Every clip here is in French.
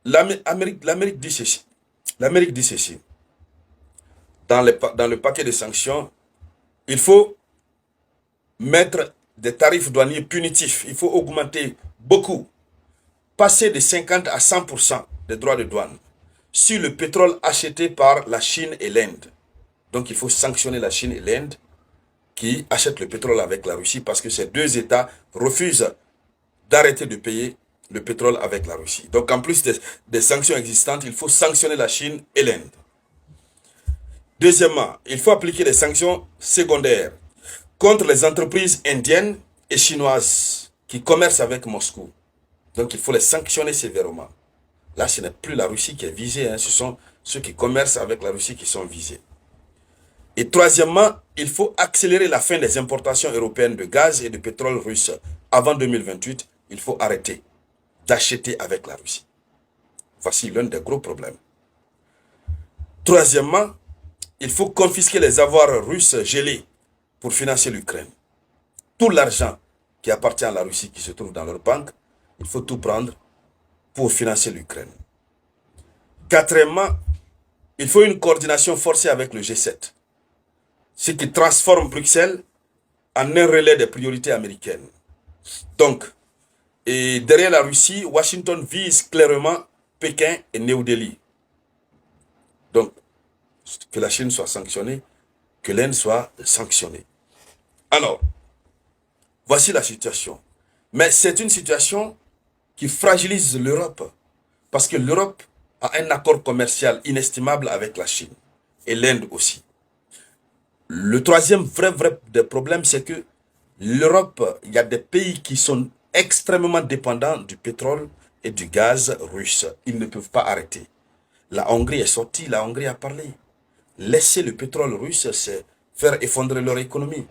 L'Amérique dit ceci. L'Amérique dit ceci. Dans le paquet de sanctions, il faut mettre des tarifs douaniers punitifs. Il faut augmenter beaucoup, passer de 50 à 100% des droits de douane sur le pétrole acheté par la Chine et l'Inde. Donc il faut sanctionner la Chine et l'Inde qui achètent le pétrole avec la Russie parce que ces deux États refusent d'arrêter de payer le pétrole avec la Russie. Donc en plus des sanctions existantes, il faut sanctionner la Chine et l'Inde. Deuxièmement, il faut appliquer des sanctions secondaires contre les entreprises indiennes et chinoises qui commercent avec Moscou. Donc il faut les sanctionner sévèrement. Là, ce n'est plus la Russie qui est visée, hein, ce sont ceux qui commercent avec la Russie qui sont visés. Et troisièmement, il faut accélérer la fin des importations européennes de gaz et de pétrole russe. Avant 2028, il faut arrêter d'acheter avec la Russie. Voici l'un des gros problèmes. Troisièmement, il faut confisquer les avoirs russes gelés pour financer l'Ukraine. Tout l'argent qui appartient à la Russie, qui se trouve dans leur banque, il faut tout prendre pour financer l'Ukraine. Quatrièmement, il faut une coordination forcée avec le G7, ce qui transforme Bruxelles en un relais des priorités américaines. Donc, et derrière la Russie, Washington vise clairement Pékin et New Delhi. Donc, que la Chine soit sanctionnée, que l'Inde soit sanctionnée. Alors, voici la situation. Mais c'est une situation qui fragilise l'Europe. Parce que l'Europe a un accord commercial inestimable avec la Chine. Et l'Inde aussi. Le troisième vrai problème, c'est que l'Europe, il y a des pays qui sont extrêmement dépendants du pétrole et du gaz russe. Ils ne peuvent pas arrêter. La Hongrie est sortie, la Hongrie a parlé. Laisser le pétrole russe, c'est faire effondrer leur économie.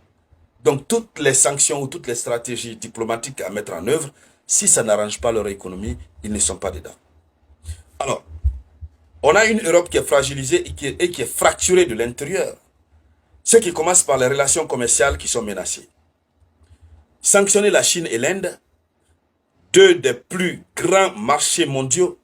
Donc toutes les sanctions ou toutes les stratégies diplomatiques à mettre en œuvre, si ça n'arrange pas leur économie, ils ne sont pas dedans. Alors, on a une Europe qui est fragilisée et qui est fracturée de l'intérieur. Ce qui commence par les relations commerciales qui sont menacées. Sanctionner la Chine et l'Inde, deux des plus grands marchés mondiaux,